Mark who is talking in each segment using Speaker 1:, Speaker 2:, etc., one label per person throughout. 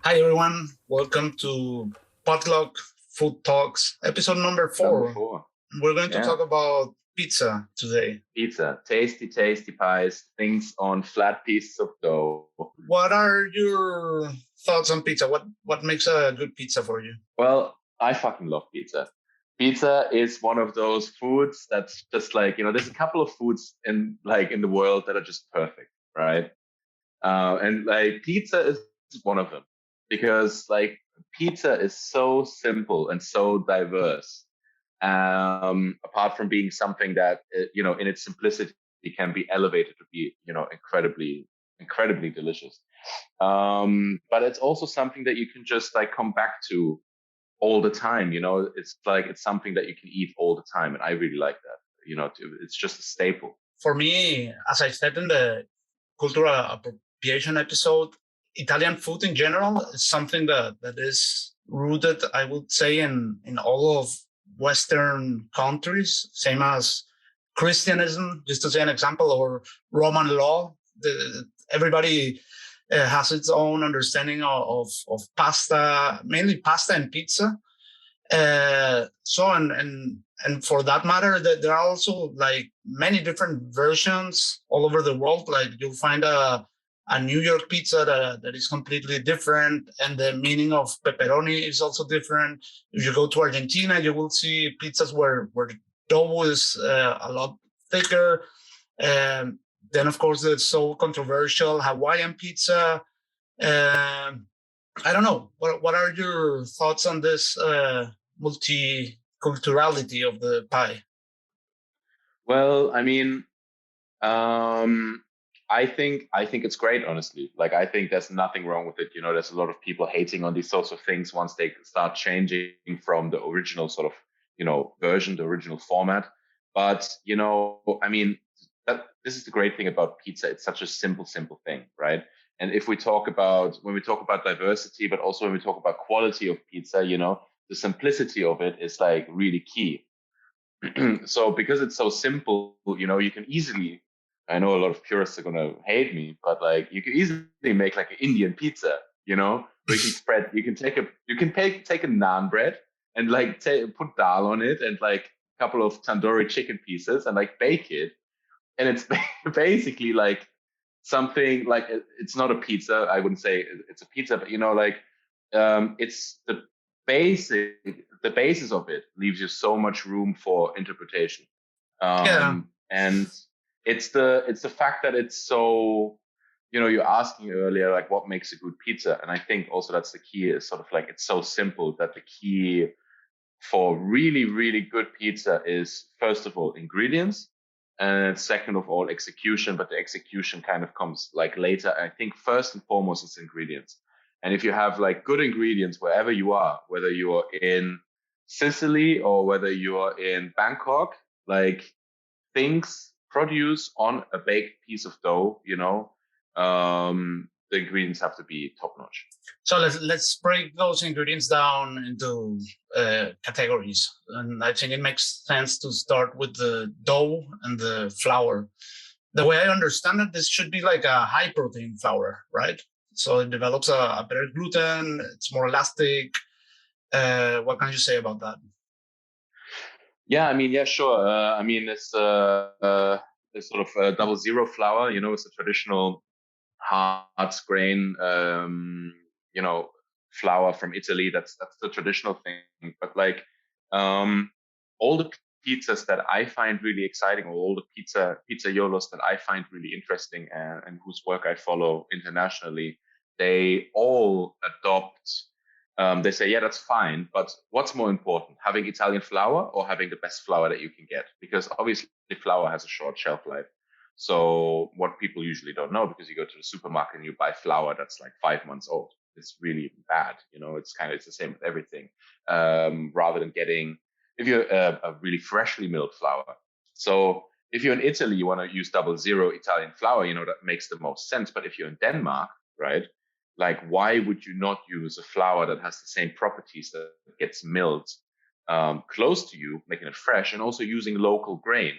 Speaker 1: Hi, everyone. Welcome to Potluck Food Talks, episode number
Speaker 2: Number
Speaker 1: 4.
Speaker 2: 4.
Speaker 1: We're going to
Speaker 2: Yeah.
Speaker 1: talk about pizza today.
Speaker 2: Pizza. Tasty, tasty pies. Things on flat pieces of dough.
Speaker 1: What are your thoughts on pizza? What makes a good pizza for you?
Speaker 2: Well, I fucking love pizza. Pizza is one of those foods that's just like, there's a couple of foods in the world that are just perfect, right? And like pizza is one of them because like pizza is so simple and so diverse. Apart from being something that in its simplicity can be elevated to be incredibly delicious. But it's also something that you can just like come back to all the time. It's like it's something that you can eat all the time, and I really like that. It's just a staple.
Speaker 1: For me, as I said in the cultural appropriation episode, Italian food in general is something that is rooted, I would say, in all of Western countries, same as Christianism, just to say an example, or Roman law. Everybody has its own understanding of pasta, mainly pasta and pizza. And for that matter, there are also like many different versions all over the world. Like you'll find a New York pizza that is completely different, and the meaning of pepperoni is also different. If you go to Argentina, you will see pizzas where dough is a lot thicker. Then, of course, the so controversial Hawaiian pizza. Um, I don't know. What are your thoughts on this multiculturality of the pie?
Speaker 2: Well, I mean, um, I think it's great, honestly. Like I think there's nothing wrong with it. There's a lot of people hating on these sorts of things once they start changing from the original sort of, version, the original format. But, I mean, this is the great thing about pizza. It's such a simple thing, right? And if we talk about when we talk about diversity, but also when we talk about quality of pizza, the simplicity of it is like really key. So because it's so simple, you can easily, I know a lot of purists are gonna hate me, but like you can easily make like an Indian pizza, where you can take a naan bread and like put dal on it and like a couple of tandoori chicken pieces and like bake it, and it's basically like something like it's not a pizza. I wouldn't say it's a pizza, but like it's basic the basis of it leaves you so much room for interpretation.
Speaker 1: Yeah,
Speaker 2: And it's the fact that it's so, you're asking earlier like what makes a good pizza, and I think also that's the key, is sort of like it's so simple that the key for really, really good pizza is, first of all, ingredients, and second of all, execution. But the execution kind of comes like later. I think first and foremost, it's ingredients. And if you have like good ingredients wherever you are, whether you are in Sicily or whether you are in Bangkok, like things produce on a baked piece of dough, the ingredients have to be top notch.
Speaker 1: so let's break those ingredients down into categories, and I think it makes sense to start with the dough and the flour. The way I understand it, this should be like a high protein flour, right? So it develops a better gluten. It's more elastic. What can you say about that?
Speaker 2: Yeah, I mean, yeah, sure. I mean, it's sort of a 00 flour. It's a traditional hard grain, flour from Italy. That's the traditional thing. But like, um, all the pizzas that I find really exciting, or all the pizzaiolos that I find really interesting, and whose work I follow internationally, they all adopt. They say, yeah, that's fine, but what's more important, having Italian flour or having the best flour that you can get? Because obviously, flour has a short shelf life. So what people usually don't know, because you go to the supermarket and you buy flour that's like 5 months old, it's really bad. It's the same with everything. Rather than getting, if you're a really freshly milled flour. So if you're in Italy, you want to use 00 Italian flour, that makes the most sense. But if you're in Denmark, right, like why would you not use a flour that has the same properties that gets milled close to you, making it fresh, and also using local grain,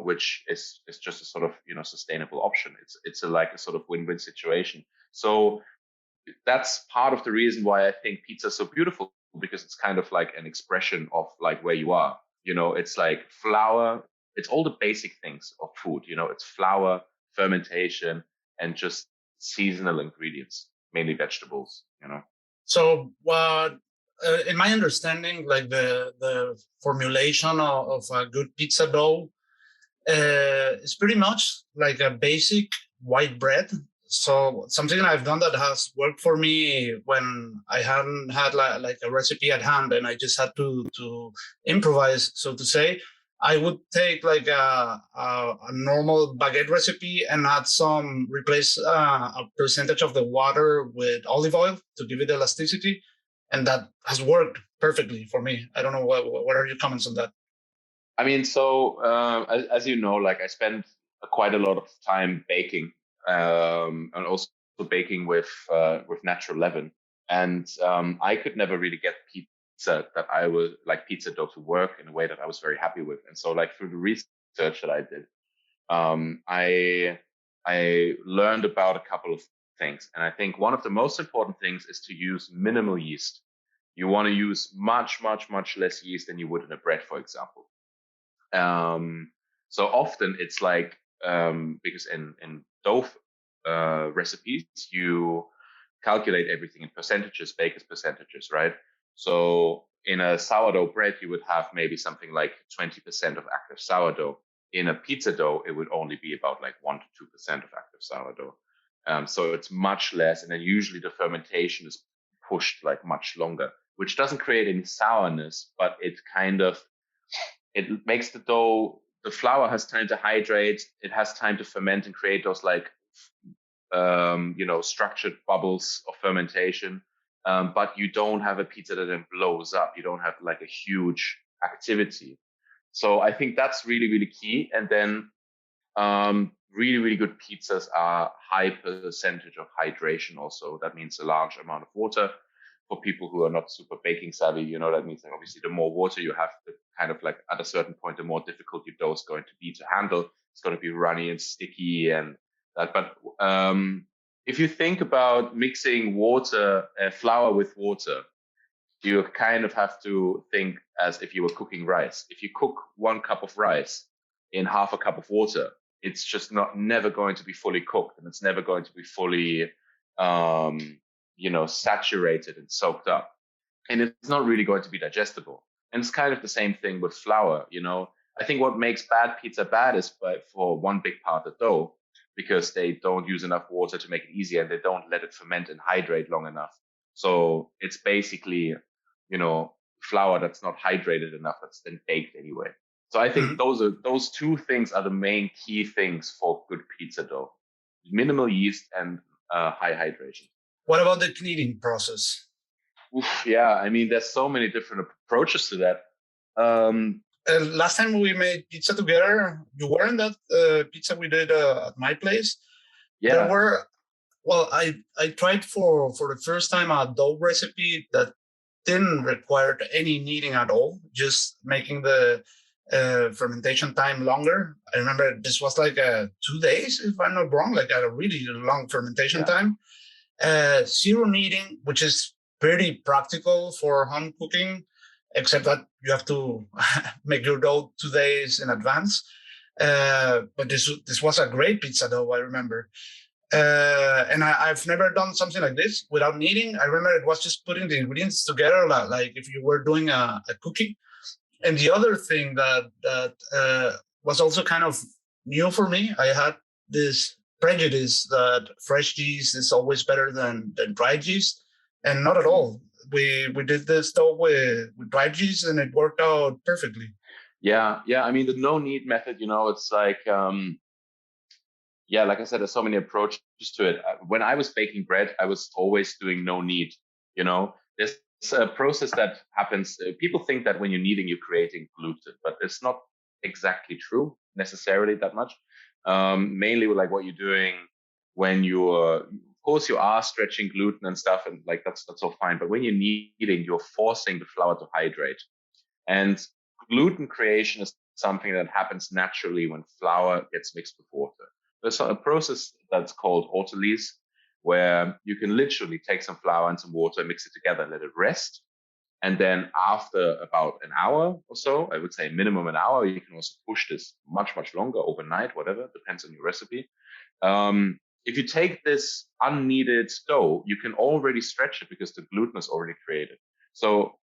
Speaker 2: which is just a sort of, sustainable option. It's like a sort of win-win situation. So that's part of the reason why I think pizza is so beautiful, because it's kind of like an expression of like where you are. It's like flour. It's all the basic things of food. It's flour, fermentation, and just seasonal ingredients, mainly vegetables.
Speaker 1: So, in my understanding, like the formulation of a good pizza dough is pretty much like a basic white bread. So something I've done that has worked for me when I hadn't had like a recipe at hand and I just had to improvise, so to say. I would take like a normal baguette recipe and add replace a percentage of the water with olive oil to give it elasticity. And that has worked perfectly for me. I don't know what are your comments on that?
Speaker 2: I mean, so as you know, like I spend quite a lot of time baking, and also baking with natural leaven. And I could never really get pizza that I was like pizza dough to work in a way that I was very happy with. And so, like through the research that I did, I learned about a couple of things. And I think one of the most important things is to use minimal yeast. You want to use much, much, much less yeast than you would in a bread, for example. So often it's like, because in dough recipes, you calculate everything in percentages, baker's percentages, right? So in a sourdough bread, you would have maybe something like 20% of active sourdough. In a pizza dough, it would only be about like 1 to 2% of active sourdough. So it's much less. And then usually the fermentation is pushed like much longer, which doesn't create any sourness, but it makes the flour has time to hydrate. It has time to ferment and create those like, structured bubbles of fermentation. But you don't have a pizza that then blows up. You don't have like a huge activity. So I think that's really, really key. And then, really, really good pizzas are high percentage of hydration also. That means a large amount of water. For people who are not super baking savvy, that means like obviously the more water you have, the kind of like at a certain point, the more difficult your dough is going to be to handle. It's going to be runny and sticky and that. But if you think about mixing flour with water, you kind of have to think as if you were cooking rice. If you cook 1 cup of rice in half a cup of water, it's just never going to be fully cooked, and it's never going to be fully, saturated and soaked up. And it's not really going to be digestible. And it's kind of the same thing with flour. I think what makes bad pizza bad is for one big part the dough, because they don't use enough water to make it easy, and they don't let it ferment and hydrate long enough. So it's basically, flour that's not hydrated enough, that's then baked anyway. So I think those two things are the main key things for good pizza dough: minimal yeast and high hydration.
Speaker 1: What about the kneading process?
Speaker 2: Oof, yeah, I mean, there's so many different approaches to that.
Speaker 1: Last time we made pizza together, you were in that pizza we did at my place.
Speaker 2: Yeah.
Speaker 1: There were, well, I tried for the first time a dough recipe that didn't require any kneading at all, just making the fermentation time longer. I remember this was like 2 days, if I'm not wrong, like a really long fermentation time. Zero kneading, which is pretty practical for home cooking, except that you have to make your dough 2 days in advance. But this was a great pizza dough, I remember. And I've never done something like this without kneading. I remember it was just putting the ingredients together, like if you were doing a cookie. And the other thing that was also kind of new for me, I had this prejudice that fresh yeast is always better than dried yeast, and not at all. We did this dough with dried yeast, and it worked out perfectly.
Speaker 2: Yeah. I mean, the no knead method, it's like, like I said, there's so many approaches to it. When I was baking bread, I was always doing no knead. There's a process that happens. People think that when you're kneading, you're creating gluten, but it's not exactly true necessarily that much. Mainly like what you're doing when of course you are stretching gluten and stuff, and like that's all fine. But when you're kneading, you're forcing the flour to hydrate. And gluten creation is something that happens naturally when flour gets mixed with water. There's a process that's called autolysis, where you can literally take some flour and some water, mix it together, let it rest. And then after about an hour or so, I would say minimum an hour, you can also push this much, much longer overnight, whatever, depends on your recipe. If you take this unkneaded dough, you can already stretch it because the gluten is already created. So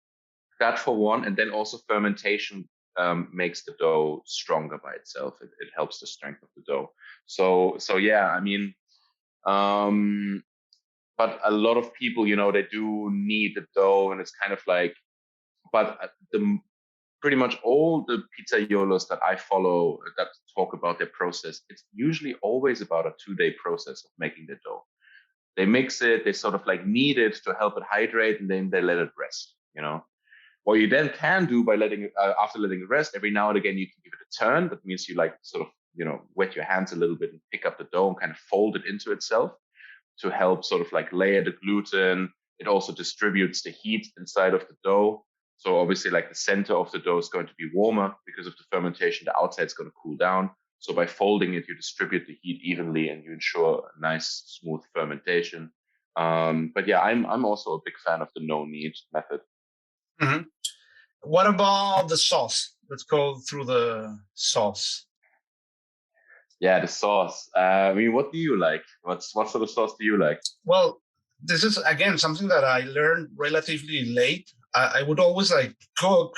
Speaker 2: that for one, and then also fermentation makes the dough stronger by itself. It helps the strength of the dough. So yeah, I mean, um, but a lot of people, they do knead the dough, and it's kind of like, but the pretty much all the pizzaiolos that I follow that talk about their process, it's usually always about a 2-day process of making the dough. They mix it, they sort of like knead it to help it hydrate, and then they let it rest. What you then can do by letting it, after letting it rest, every now and again, you can give it a turn. That means you like sort of, wet your hands a little bit and pick up the dough and kind of fold it into itself to help sort of like layer the gluten. It also distributes the heat inside of the dough. So obviously like the center of the dough is going to be warmer because of the fermentation. The outside is going to cool down. So by folding it, you distribute the heat evenly and you ensure a nice smooth fermentation. But yeah, I'm also a big fan of the no knead method.
Speaker 1: Mm-hmm. What about the sauce? Let's go through the sauce.
Speaker 2: Yeah, the sauce. I mean, what do you like? What sort of sauce do you like?
Speaker 1: Well, this is again something that I learned relatively late. I would always like cook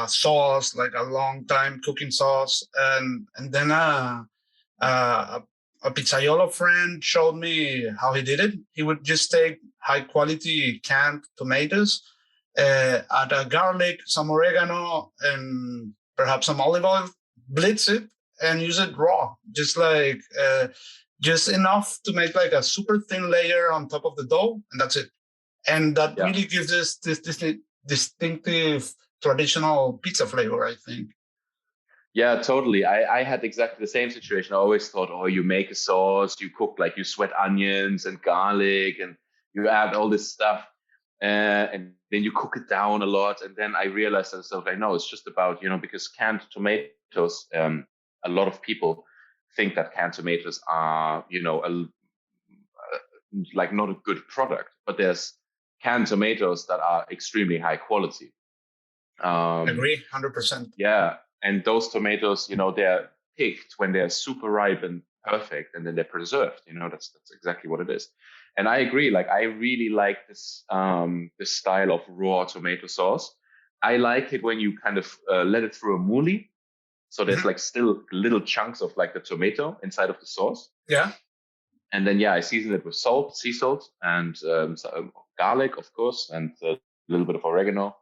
Speaker 1: sauce, like a long time cooking sauce, and then uh, a pizzaiolo friend showed me how he did it. He would just take high quality canned tomatoes, add a garlic, some oregano, and perhaps some olive oil, blitz it, and use it raw, just enough to make like a super thin layer on top of the dough, and that's it. And that
Speaker 2: Yeah.
Speaker 1: really gives this distinctive traditional pizza flavor, I think.
Speaker 2: Yeah, totally. I had exactly the same situation. I always thought, oh, you make a sauce, you cook, like you sweat onions and garlic and you add all this stuff. And then you cook it down a lot. And then I realized that I know it's just about, because canned tomatoes, a lot of people think that canned tomatoes are, like not a good product, but there's canned tomatoes that are extremely high quality.
Speaker 1: Agree, 100%.
Speaker 2: Yeah, and those tomatoes, they're picked when they're super ripe and perfect, and then they're preserved. That's exactly what it is. And I agree. Like I really like this style of raw tomato sauce. I like it when you kind of let it through a moulis, so there's like still little chunks of like the tomato inside of the sauce.
Speaker 1: Yeah.
Speaker 2: And then I season it with salt, sea salt, and garlic, of course, and a little bit of oregano.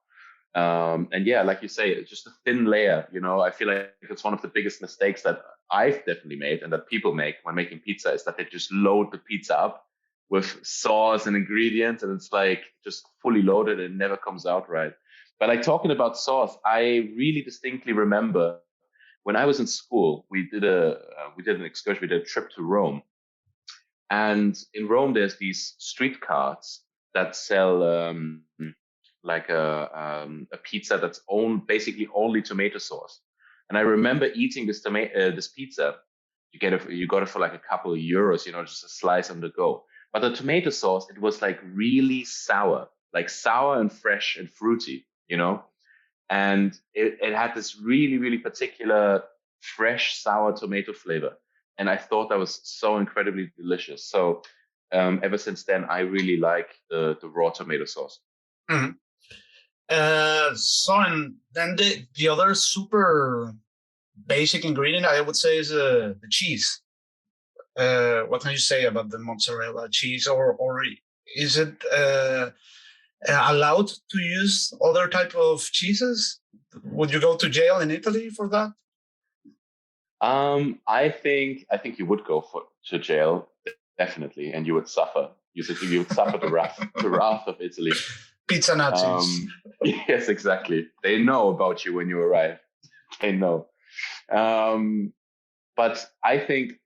Speaker 2: And like you say, it's just a thin layer. I feel like it's one of the biggest mistakes that I've definitely made and that people make when making pizza is that they just load the pizza up with sauce and ingredients, and it's like just fully loaded and it never comes out right. But like talking about sauce, I really distinctly remember when I was in school, we did an excursion, we did a trip to Rome, and in Rome there's these street carts that sell like a pizza that's basically only tomato sauce. And I remember eating this pizza. You got it for like a couple of euros, just a slice on the go. But the tomato sauce, it was like really sour, like sour and fresh and fruity. And it had this really, really particular fresh sour tomato flavor. And I thought that was so incredibly delicious. So ever since then, I really like the raw tomato sauce.
Speaker 1: Mm-hmm. And then the other super basic ingredient I would say is the cheese. What can you say about the mozzarella cheese, or is it allowed to use other type of cheeses? Would you go to jail in Italy for that?
Speaker 2: I think you would go to jail definitely, and you would suffer. You would suffer the wrath of Italy.
Speaker 1: Pizza Nazis.
Speaker 2: Yes, exactly. They know about you when you arrive. They know. But I think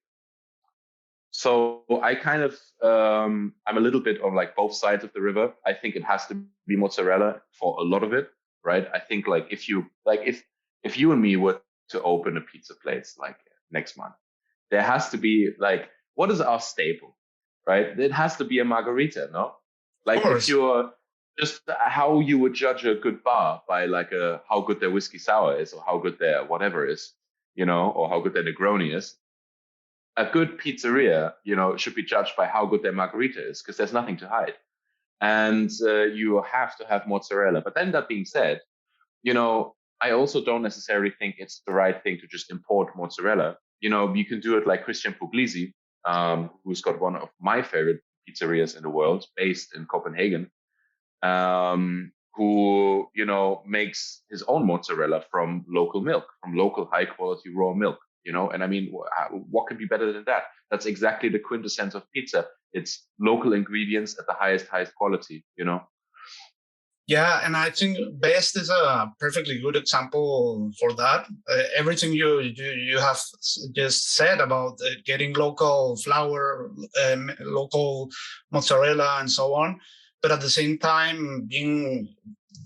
Speaker 2: so. I kind of I'm a little bit on like both sides of the river. I think it has to be mozzarella for a lot of it, right? I think like if you and me were to open a pizza place like next month, there has to be like, what is our staple? right? It has to be a margarita, no?
Speaker 1: Of
Speaker 2: Like if
Speaker 1: course.
Speaker 2: you're just how you would judge a good bar by like a how good their whiskey sour is or how good their whatever is, or how good their Negroni is. A good pizzeria, should be judged by how good their margarita is because there's nothing to hide. And you have to have mozzarella. But then that being said, I also don't necessarily think it's the right thing to just import mozzarella. You can do it like Christian Puglisi, who's got one of my favorite pizzerias in the world, based in Copenhagen, who, makes his own mozzarella from local milk, from local high quality raw milk, and I mean, what could be better than that? That's exactly the quintessence of pizza. It's local ingredients at the highest quality.
Speaker 1: Yeah, and I think Best is a perfectly good example for that. Everything you have just said about getting local flour, local mozzarella, and so on, but at the same time being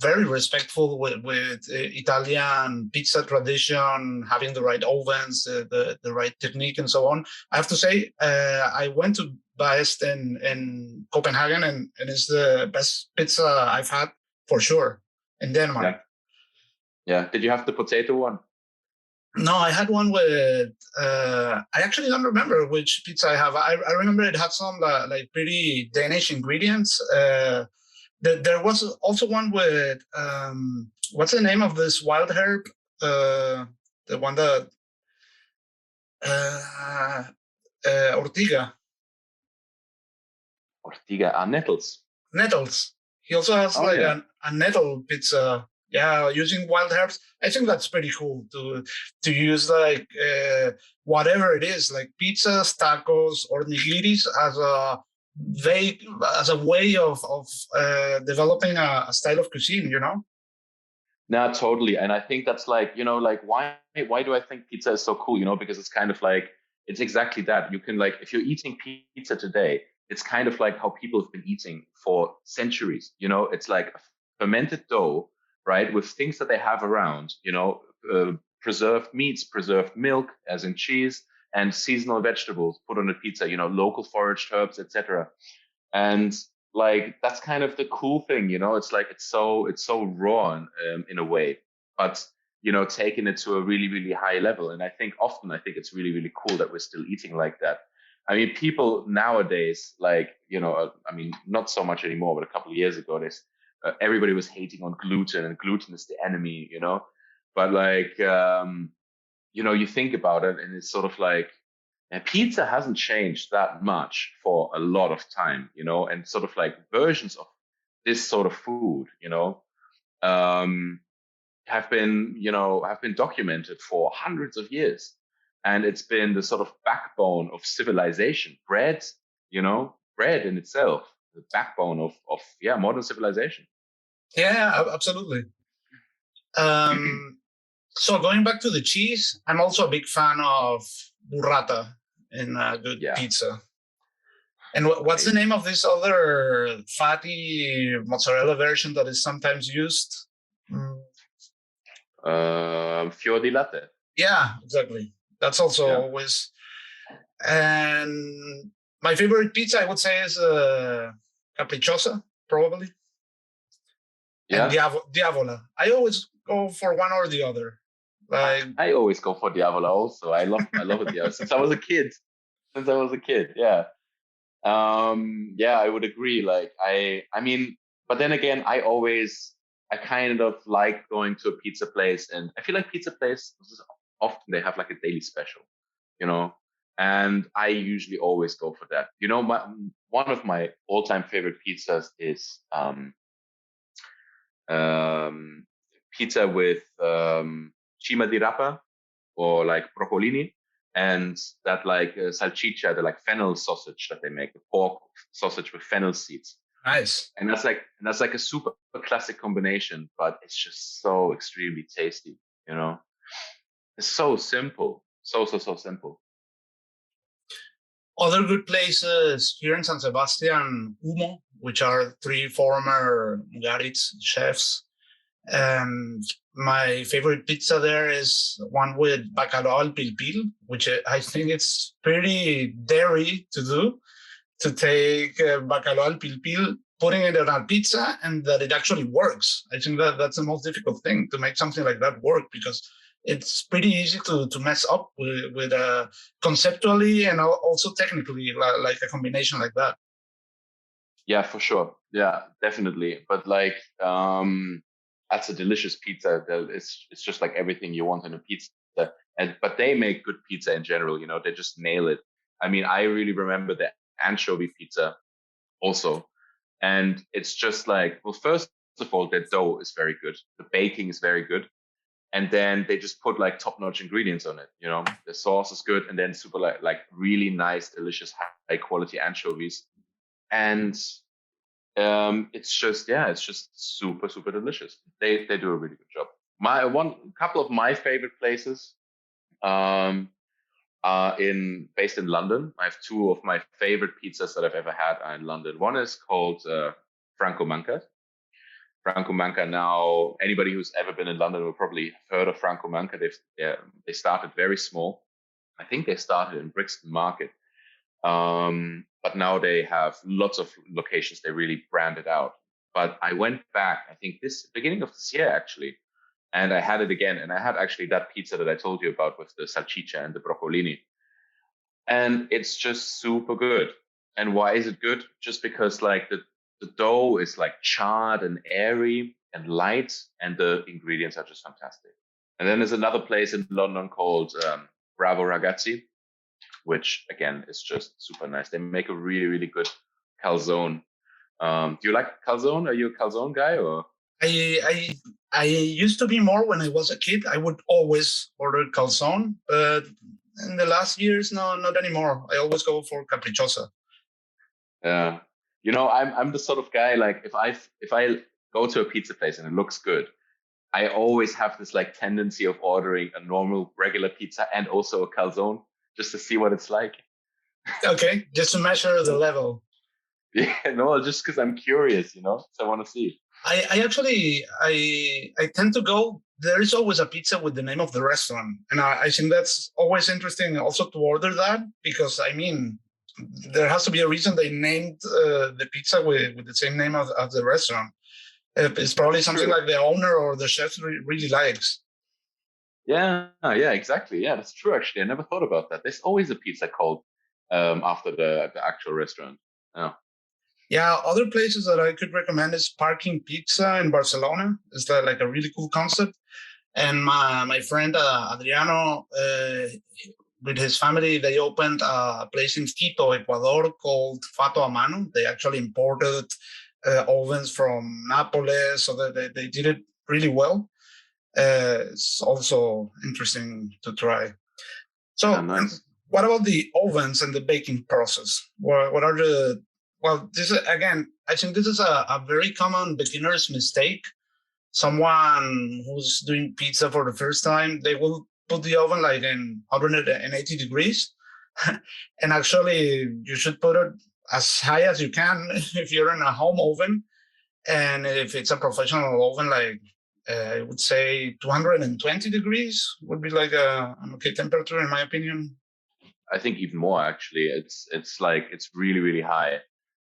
Speaker 1: very respectful with Italian pizza tradition, having the right ovens, the right technique, and so on. I have to say, I went to Best in Copenhagen, and it's the best pizza I've had for sure in Denmark.
Speaker 2: Yeah. Yeah. Did you have the potato one?
Speaker 1: No, I had one with. I actually don't remember which pizza I have. I remember it had some like pretty Danish ingredients. There was also one with what's the name of this wild herb? The one that Ortiga.
Speaker 2: Ortiga are nettles.
Speaker 1: Nettles. He also has
Speaker 2: Oh
Speaker 1: like
Speaker 2: yeah.
Speaker 1: a nettle pizza. Yeah, using wild herbs. I think that's pretty cool to use like whatever it is, like pizzas, tacos, or nigiris as a way of developing a style of cuisine.
Speaker 2: No, totally. And I think that's like, like why do I think pizza is so cool? Because it's kind of like it's exactly that. You can like if you're eating pizza today, it's kind of like how people have been eating for centuries. It's like a fermented dough, right, with things that they have around, preserved meats, preserved milk, as in cheese, and seasonal vegetables put on a pizza, local foraged herbs, etc. And like that's kind of the cool thing, it's like it's so raw in a way, but taking it to a really really high level. And I think it's really really cool that we're still eating like that. I mean, people nowadays, like I mean, not so much anymore, but a couple of years ago, everybody was hating on gluten, and gluten is the enemy, but like you think about it, and it's sort of like and pizza hasn't changed that much for a lot of time, and sort of like versions of this sort of food, um, have been documented for hundreds of years, and it's been the sort of backbone of civilization. Bread in itself, the backbone of modern civilization.
Speaker 1: Yeah, absolutely. So going back to the cheese, I'm also a big fan of burrata in a good
Speaker 2: Yeah.
Speaker 1: pizza. And what's the name of this other fatty mozzarella version that is sometimes used?
Speaker 2: Fior di latte.
Speaker 1: Yeah, exactly. That's also always. And my favorite pizza, I would say, is capricciosa, probably.
Speaker 2: Yeah.
Speaker 1: And Diavola. I always go for one or the other. Like
Speaker 2: I always go for Diavola also. I love it, Diavola since I was a kid. Yeah. Yeah, I would agree. Like I mean, but then again, I kind of like going to a pizza place, and I feel like pizza places often they have like a daily special, and I usually always go for that. One of my all-time favorite pizzas is pizza with cima di rapa or like broccolini, and that like salchicha, the like fennel sausage that they make, the pork sausage with fennel seeds.
Speaker 1: Nice.
Speaker 2: And that's like a super classic combination, but it's just so extremely tasty. It's so simple, so simple.
Speaker 1: Other good places here in San Sebastian, Humo, which are 3 former Mugaritz chefs. And my favorite pizza there is one with bacalao al pilpil, which I think it's pretty dairy to do. to take bacalao al pil pil, putting it on a pizza, and that it actually works. I think that that's the most difficult thing, to make something like that work, because it's pretty easy to mess up with conceptually and also technically, like a combination like that.
Speaker 2: Yeah, for sure. Yeah, definitely. But like, that's a delicious pizza. It's just like everything you want in a pizza. And but they make good pizza in general. You know, they just nail it. I mean, I really remember the anchovy pizza also, and it's just like, well, first of all, the dough is very good. The baking is very good. And then they just put like top-notch ingredients on it. You know, the sauce is good, and then super like really nice, delicious, high quality anchovies. And it's just super delicious. They do a really good job. My one couple of my favorite places um, are in based in London. I have two of my favorite pizzas that I've ever had are in London. One is called Franco Manca. Franco Manca. Now, anybody who's ever been in London will probably have heard of Franco Manca. They started very small. I think they started in Brixton Market. But now they have lots of locations. They really branded out. But I went back, I think this beginning of this year actually, and I had it again. And I had actually that pizza that I told you about with the salchicha and the broccolini. And it's just super good. And why is it good? Just because like the dough is like charred and airy and light, and the ingredients are just fantastic. And then there's another place in London called Bravo Ragazzi, which again is just super nice. They make a really good calzone. Do you like calzone? Are you a calzone guy or?
Speaker 1: I, I I used to be more when I was a kid. I would always order calzone, but in the last years, no, not anymore. I always go for capricciosa.
Speaker 2: Yeah, you know, I'm the sort of guy like if I go to a pizza place and it looks good, I always have this like tendency of ordering a normal regular pizza and also a calzone just to see what it's like.
Speaker 1: Okay, just to measure the level.
Speaker 2: Yeah, no, just because I'm curious, you know, so I want to see.
Speaker 1: I actually I tend to go. There is always a pizza with the name of the restaurant, and I think that's always interesting also to order that, because I mean there has to be a reason they named the pizza with the same name of the restaurant. It's probably
Speaker 2: That's
Speaker 1: something
Speaker 2: true.
Speaker 1: like the owner or the chef really likes.
Speaker 2: Yeah, exactly. Yeah, that's true. Actually, I never thought about that. There's always a pizza called after the actual restaurant. Oh,
Speaker 1: Yeah, other places that I could recommend is Parking Pizza in Barcelona. It's like a really cool concept. And my friend Adriano, with his family, they opened a place in Quito, Ecuador, called Fato a Mano. They actually imported ovens from Nápoles, so that they did it really well. It's also interesting to try.
Speaker 2: yeah,
Speaker 1: So,
Speaker 2: nice.
Speaker 1: what about the ovens and the baking process? What are the well? This is, again, I think this is a very common beginner's mistake. Someone who's doing pizza for the first time, they will put the oven like in 180 degrees, and actually you should put it as high as you can if you're in a home oven, and if it's a professional oven, like I would say 220 degrees would be like an okay temperature, in my opinion.
Speaker 2: I think even more actually. It's like it's really high.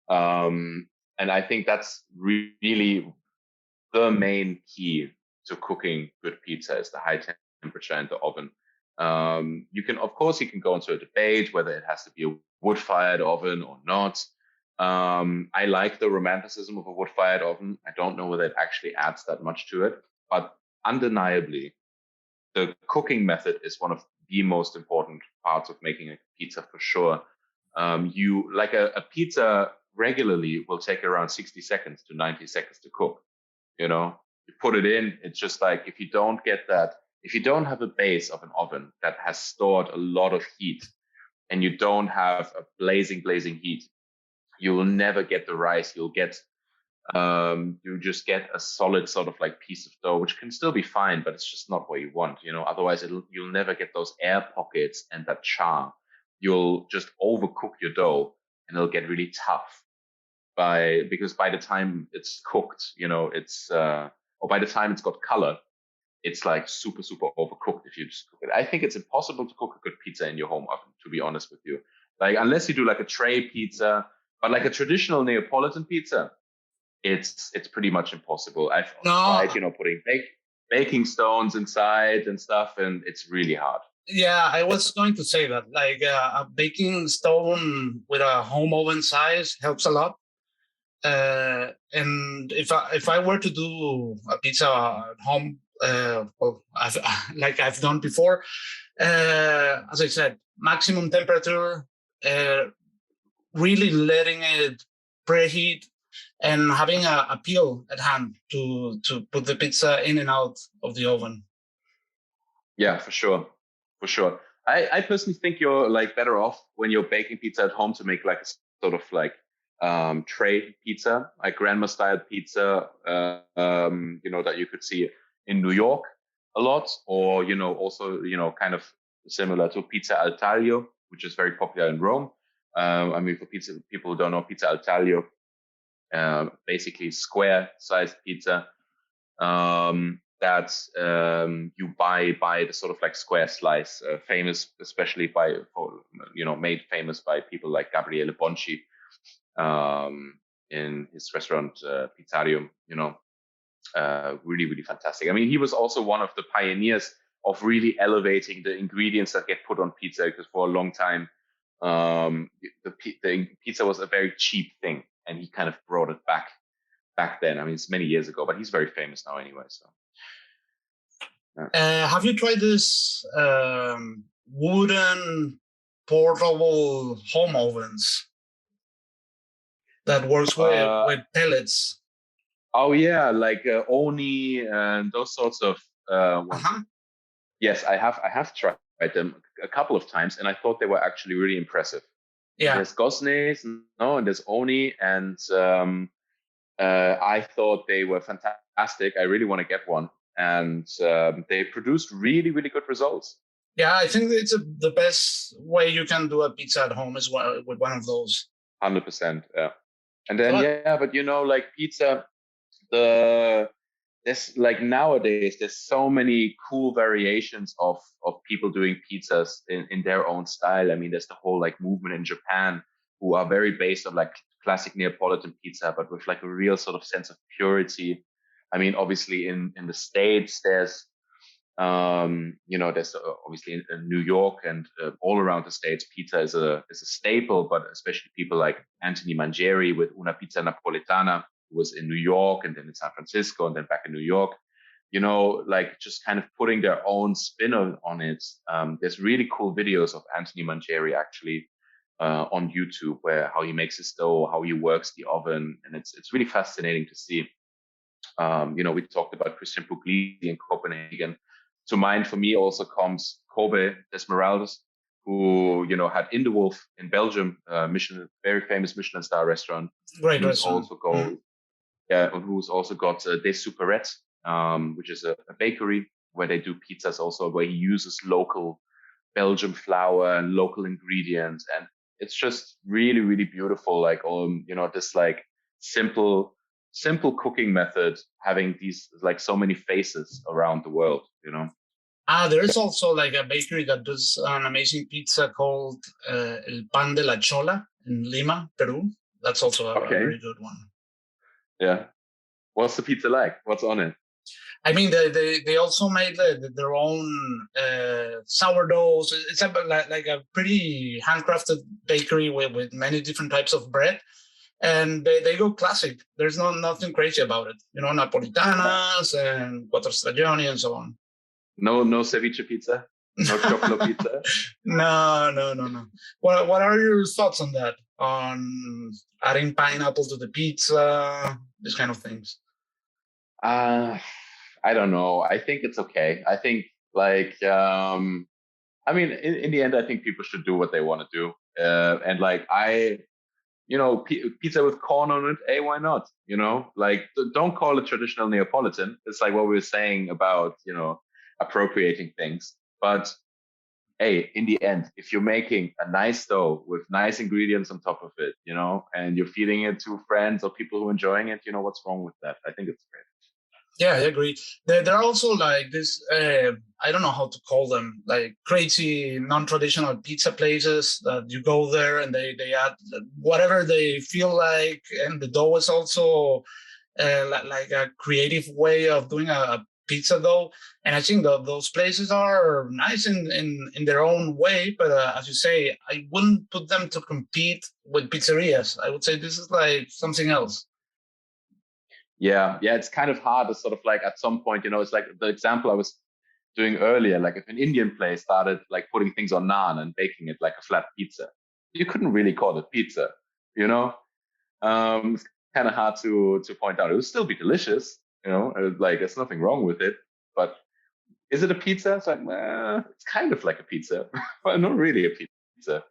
Speaker 2: Um, and I think that's really the main key to cooking good pizza is the high temperature in the oven. You can, of course, you can go into a debate whether it has to be a wood-fired oven or not. I like the romanticism of a wood-fired oven. I don't know whether it actually adds that much to it, but undeniably, the cooking method is one of the most important parts of making a pizza for sure. You like a pizza regularly will take around 60 seconds to 90 seconds to cook. You know, you put it in, it's just like if you don't get that, if you don't have a base of an oven that has stored a lot of heat and you don't have a blazing heat, you will never get the rice. You just get a solid sort of like piece of dough, which can still be fine, but it's just not what you want, you know. Otherwise, you'll never get those air pockets and that char. You'll just overcook your dough, and it'll get really tough because by the time it's cooked, you know, or by the time it's got color, it's like super overcooked if you just cook it. I think it's impossible to cook a good pizza in your home oven, to be honest with you. Like unless you do like a tray pizza But like a traditional Neapolitan pizza, it's pretty much impossible. I've tried,
Speaker 1: No,
Speaker 2: putting baking stones inside and stuff, and it's really hard.
Speaker 1: yeah, I was going to say that. Like a baking stone with a home oven size helps a lot. And if I were to do a pizza at home, well, like I've done before, as I said, maximum temperature, uh, really letting it preheat, and having a peel at hand to put the pizza in and out of the oven.
Speaker 2: Yeah, for sure, for sure. I personally think you're like better off when you're baking pizza at home to make like a sort of like tray pizza, like grandma style pizza, that you could see in New York a lot, or also kind of similar to pizza al taglio, which is very popular in Rome. I mean, for pizza people who don't know, pizza al taglio, basically square sized pizza that you buy the sort of like square slice, famous especially made famous by people like Gabriele Bonci in his restaurant Pizzarium. Really really fantastic. I mean, he was also one of the pioneers of really elevating the ingredients that get put on pizza, because for a long time the pizza was a very cheap thing, and he kind of brought it back then. I mean, it's many years ago, but he's very famous now anyway. So.
Speaker 1: Have you tried this wooden portable home ovens that works with pellets?
Speaker 2: Oh yeah, like Oni and those sorts of ones.
Speaker 1: Uh-huh.
Speaker 2: Yes, I have tried them a couple of times, and I thought they were actually really impressive.
Speaker 1: Yeah.
Speaker 2: There's Gosnes, no, and there's Oni, and I thought they were fantastic. I really want to get one, and they produced really really good results.
Speaker 1: Yeah, I think it's the best way you can do a pizza at home is with one of those.
Speaker 2: 100%. Yeah. And then but like pizza, there's like nowadays there's so many cool variations of people doing pizzas in their own style. I mean, there's the whole like movement in Japan who are very based on like classic Neapolitan pizza, but with like a real sort of sense of purity. I mean, obviously in the States there's there's obviously in New York and all around the States, pizza is a staple, but especially people like Anthony Mangieri with Una Pizza Napoletana, who was in New York and then in San Francisco and then back in New York, like just kind of putting their own spin on it. There's really cool videos of Anthony Mangieri actually on YouTube, where how he makes his dough, how he works the oven, and it's really fascinating to see. We talked about Christian Puglisi in Copenhagen. To mind for me also comes Kobe Desmeraldas, who had In the Wolf in Belgium, very famous Michelin star restaurant.
Speaker 1: Great
Speaker 2: who's
Speaker 1: restaurant.
Speaker 2: who's also got Des Superettes, which is a bakery where they do pizzas also, where he uses local Belgium flour and local ingredients, and it's just really really beautiful. Like this like simple cooking method having these like so many faces around the world.
Speaker 1: There's also like a bakery that does an amazing pizza called El Pan de la Chola in Lima, Peru. That's also a very good one.
Speaker 2: Yeah. What's the pizza like? What's on it?
Speaker 1: I mean, they also made their own sourdoughs. It's like a pretty handcrafted bakery with many different types of bread. And they go classic. There's nothing crazy about it. Napolitanas and quattro stagioni and so on.
Speaker 2: No ceviche pizza? No chocolo pizza?
Speaker 1: No. What are your thoughts on that? On adding pineapple to the pizza, these kind of things?
Speaker 2: I don't know. I think it's okay. I think like I mean, in the end, I think people should do what they want to do. And like pizza with corn on it, hey, why not? Like don't call it traditional Neapolitan. It's like what we were saying about appropriating things. But hey, in the end, if you're making a nice dough with nice ingredients on top of it, and you're feeding it to friends or people who are enjoying it, what's wrong with that? I think it's great.
Speaker 1: Yeah, I agree. There are also like this, I don't know how to call them, like crazy non-traditional pizza places that you go there and they add whatever they feel like. And the dough is also like a creative way of doing a pizza dough. And I think that those places are nice in their own way. But as you say, I wouldn't put them to compete with pizzerias. I would say this is like something else.
Speaker 2: Yeah, yeah, it's kind of hard to sort of like at some point, it's like the example I was doing earlier, like if an Indian place started like putting things on naan and baking it like a flat pizza, you couldn't really call it pizza, you know? It's kind of hard to point out. It would still be delicious, like there's nothing wrong with it, but is it a pizza? It's like, it's kind of like a pizza, but not really a pizza.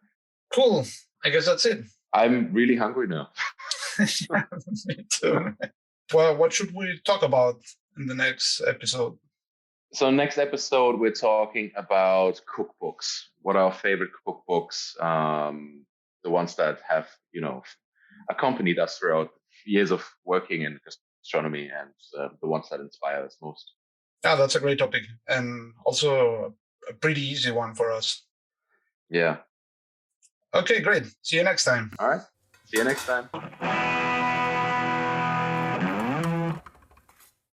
Speaker 1: Cool. I guess that's it.
Speaker 2: I'm really hungry now.
Speaker 1: Yeah, me too. Well, what should we talk about in the next episode?
Speaker 2: So next episode, we're talking about cookbooks. What are our favorite cookbooks? The ones that have, accompanied us throughout years of working in gastronomy, and the ones that inspire us most.
Speaker 1: Yeah, that's a great topic and also a pretty easy one for us.
Speaker 2: Yeah.
Speaker 1: Okay, great. See you next time.
Speaker 2: All right. See you next time.